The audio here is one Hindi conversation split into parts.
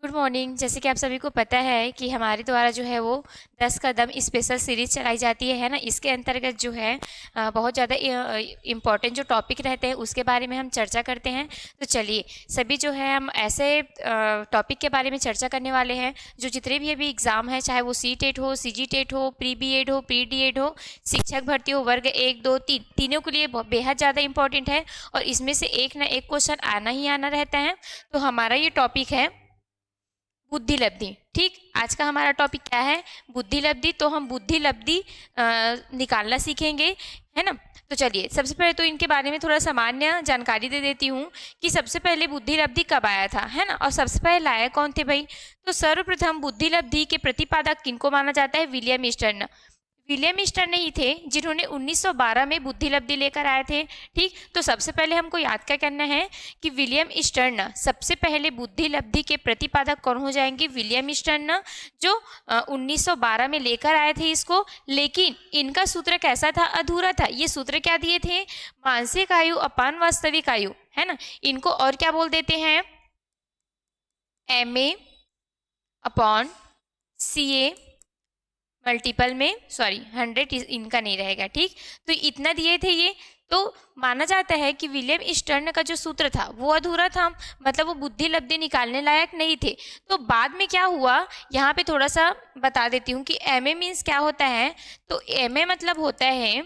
Good morning. जैसे कि आप सभी को पता है कि हमारे द्वारा जो है वो 10 कदम स्पेशल सीरीज चलाई जाती है ना। इसके अंतर्गत जो है बहुत ज़्यादा इम्पॉर्टेंट जो टॉपिक रहते हैं उसके बारे में हम चर्चा करते हैं। तो चलिए सभी जो है हम ऐसे टॉपिक के बारे में चर्चा करने वाले हैं जो जितने भी अभी एग्ज़ाम है, चाहे वो सी-टेट हो, सी-जी-टेट हो, प्री बी.एड हो, प्री डी.एड हो, शिक्षक भर्ती हो, वर्ग 1, 2, 3 तीनों के लिए बेहद ज़्यादा इंपॉर्टेंट है और इसमें से एक ना एक क्वेश्चन आना ही आना रहता है। तो हमारा ये टॉपिक है बुद्धि लब्धि। ठीक, आज का हमारा टॉपिक क्या है? बुद्धि लब्धि। तो हम बुद्धि लब्धि निकालना सीखेंगे, है ना। तो चलिए सबसे पहले तो इनके बारे में थोड़ा सामान्य जानकारी दे देती हूँ कि सबसे पहले बुद्धि लब्धि कब आया था, है ना, और सबसे पहले लाया कौन थे भाई। तो सर्वप्रथम बुद्धि लब्धि के प्रतिपादक किनको माना जाता है? William stern. विलियम स्टर्न ही थे जिन्होंने 1912 में बुद्धि लब्धि लेकर आए थे। ठीक, तो सबसे पहले हमको याद क्या करना है कि विलियम स्टर्न सबसे पहले बुद्धि लब्धि के प्रतिपादक कौन हो जाएंगे? विलियम स्टर्न, जो 1912 में लेकर आए थे इसको। लेकिन इनका सूत्र कैसा था? अधूरा था। ये सूत्र क्या दिए थे? मानसिक आयु अपान वास्तविक आयु, है ना। इनको और क्या बोल देते हैं? MA अपॉन CA मल्टीपल में, सॉरी 100 इनका नहीं रहेगा। ठीक, तो इतना दिए थे ये। तो माना जाता है कि विलियम स्टर्न का जो सूत्र था वो अधूरा था, मतलब वो बुद्धि लब्धि निकालने लायक नहीं थे। तो बाद में क्या हुआ, यहाँ पे थोड़ा सा बता देती हूँ कि MA मीन्स क्या होता है। तो MA मतलब होता है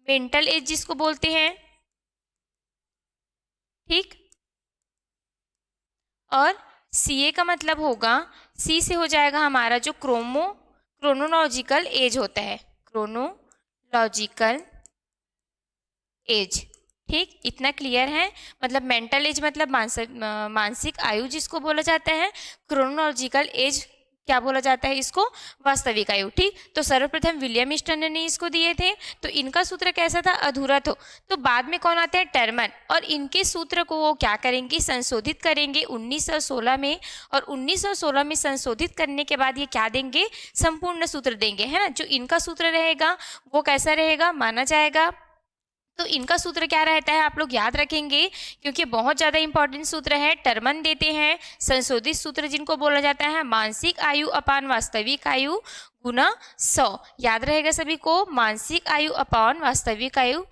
मेंटल एज जिसको बोलते हैं। ठीक, और CA का मतलब होगा, C से हो जाएगा हमारा जो क्रोनोलॉजिकल एज होता है, क्रोनोलॉजिकल एज। ठीक, इतना क्लियर है। मतलब मेंटल एज मतलब मानसिक आयु जिसको बोला जाता है, क्रोनोलॉजिकल एज क्या बोला जाता है इसको? वास्तविक आयु। ठीक, तो सर्वप्रथम विलियम स्टर्न ने इसको दिए थे। तो इनका सूत्र कैसा था? अधूरा तो बाद में कौन आते हैं? टर्मन। और इनके सूत्र को वो क्या करेंगे? संशोधित करेंगे 1916 में। और 1916 में संशोधित करने के बाद ये क्या देंगे? संपूर्ण सूत्र देंगे, है ना। जो इनका सूत्र रहेगा वो कैसा रहेगा माना जाएगा? तो इनका सूत्र क्या रहता है आप लोग याद रखेंगे, क्योंकि बहुत ज़्यादा इंपॉर्टेंट सूत्र है। टर्मन देते हैं, संशोधित सूत्र जिनको बोला जाता है मानसिक आयु अपान वास्तविक आयु गुना 100। याद रहेगा सभी को, मानसिक आयु अपान वास्तविक आयु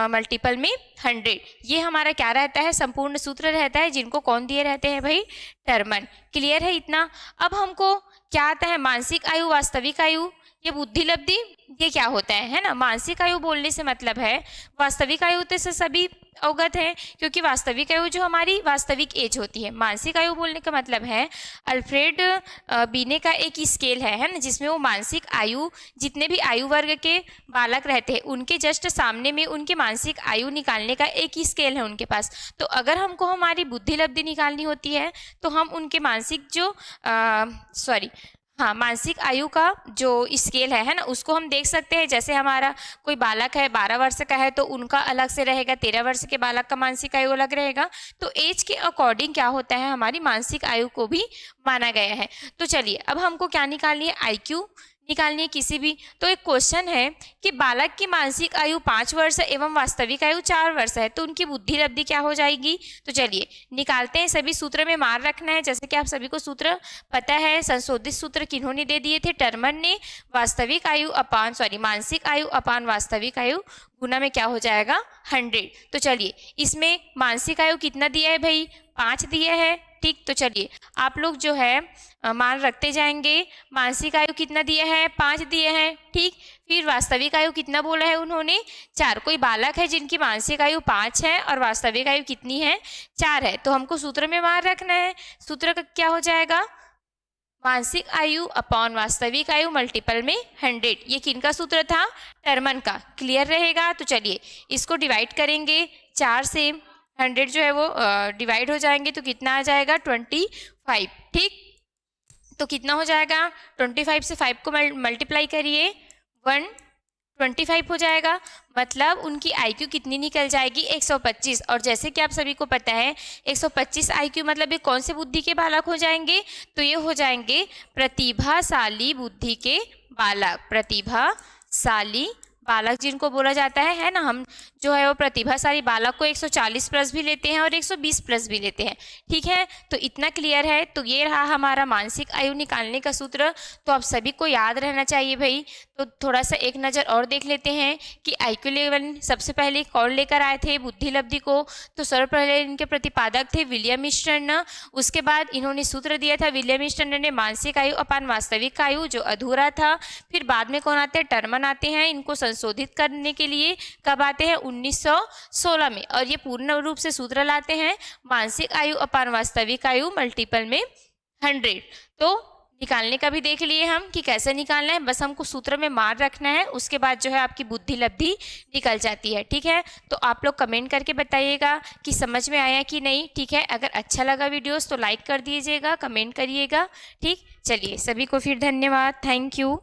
मल्टीपल में 100। ये हमारा क्या रहता है? संपूर्ण सूत्र रहता है, जिनको कौन दिए रहते हैं भाई? टर्मन। क्लियर है इतना? अब हमको क्या आता है? मानसिक आयु वास्तविक आयु, ये बुद्धि लब्धि, ये क्या होता है ना। मानसिक आयु बोलने से मतलब है, वास्तविक आयु से सभी अवगत है, क्योंकि वास्तविक आयु जो हमारी वास्तविक एज होती है। मानसिक आयु बोलने का मतलब है अल्फ्रेड बीने का एक स्केल है ना, जिसमें वो मानसिक आयु, जितने भी आयु वर्ग के बालक रहते हैं उनके जस्ट सामने में उनकी मानसिक आयु निकालने का एक स्केल है उनके पास। तो अगर हमको हमारी बुद्धि लब्धि निकालनी होती है तो हम उनके मानसिक जो मानसिक आयु का जो स्केल है ना, उसको हम देख सकते हैं। जैसे हमारा कोई बालक है 12 वर्ष का है तो उनका अलग से रहेगा, 13 वर्ष के बालक का मानसिक आयु अलग रहेगा। तो एज के अकॉर्डिंग क्या होता है, हमारी मानसिक आयु को भी माना गया है। तो चलिए अब हमको क्या निकालनी है? IQ निकालनी है किसी भी। तो एक क्वेश्चन है कि बालक की मानसिक आयु 5 वर्ष एवं वास्तविक आयु 4 वर्ष है, तो उनकी बुद्धि लब्धि क्या हो जाएगी? तो चलिए निकालते हैं। सभी सूत्र में मार रखना है, जैसे कि आप सभी को सूत्र पता है। संशोधित सूत्र किन्होंने दे दिए थे? टर्मन ने। वास्तविक आयु अपान मानसिक आयु अपान वास्तविक आयु गुना में क्या हो जाएगा? 100। तो चलिए इसमें मानसिक आयु कितना दिया है भाई? 5 दिया है। ठीक, तो चलिए आप लोग जो है मान रखते जाएंगे। मानसिक आयु कितना दिया है? 5 दिए हैं। ठीक, फिर वास्तविक आयु कितना बोला है उन्होंने? 4। कोई बालक है जिनकी मानसिक आयु 5 है और वास्तविक आयु कितनी है? 4 है। तो हमको सूत्र में मान रखना है। सूत्र का क्या हो जाएगा? मानसिक आयु अपॉन वास्तविक आयु मल्टीपल में 100। ये किनका सूत्र था? टर्मन का। क्लियर रहेगा? तो चलिए इसको डिवाइड करेंगे 4 से। 100 जो है वो डिवाइड हो जाएंगे तो कितना आ जाएगा? 25। ठीक, तो कितना हो जाएगा? 25 से 5 को मल्टीप्लाई करिए, 125 हो जाएगा। मतलब उनकी IQ कितनी निकल जाएगी? 125। और जैसे कि आप सभी को पता है 125 IQ मतलब ये कौन से बुद्धि के बालक हो जाएंगे? तो ये हो जाएंगे प्रतिभाशाली बुद्धि के बालक। प्रतिभाशाली बालक जिनको बोला जाता है ना, हम जो है वो प्रतिभाशाली बालक को 140 प्लस भी लेते हैं और 120 प्लस भी लेते हैं। ठीक है, तो इतना क्लियर है। तो ये रहा हमारा मानसिक आयु निकालने का सूत्र। तो आप सभी को याद रहना चाहिए भाई। तो थोड़ा सा एक नज़र और देख लेते हैं कि IQ लेवल सबसे पहले कौन लेकर आए थे बुद्धि लब्धि को। तो सर्वपहले इनके प्रतिपादक थे विलियम स्टर्न। उसके बाद इन्होंने सूत्र दिया था विलियम स्टर्न ने, मानसिक आयु अपान वास्तविक आयु, जो अधूरा था। फिर बाद में कौन आते हैं, टर्मन आते हैं इनको संशोधित करने के लिए। कब आते हैं, 1916 में। और ये पूर्ण रूप से सूत्र लाते हैं मानसिक आयु अपान वास्तविक आयु मल्टीपल में 100। तो निकालने का भी देख लिए हम कि कैसे निकालना है, बस हमको सूत्र में मार रखना है, उसके बाद जो है आपकी बुद्धि लब्धि निकल जाती है। ठीक है, तो आप लोग कमेंट करके बताइएगा कि समझ में आया कि नहीं। ठीक है, अगर अच्छा लगा वीडियोस तो लाइक कर दीजिएगा, कमेंट करिएगा। ठीक, चलिए सभी को फिर धन्यवाद, थैंक यू।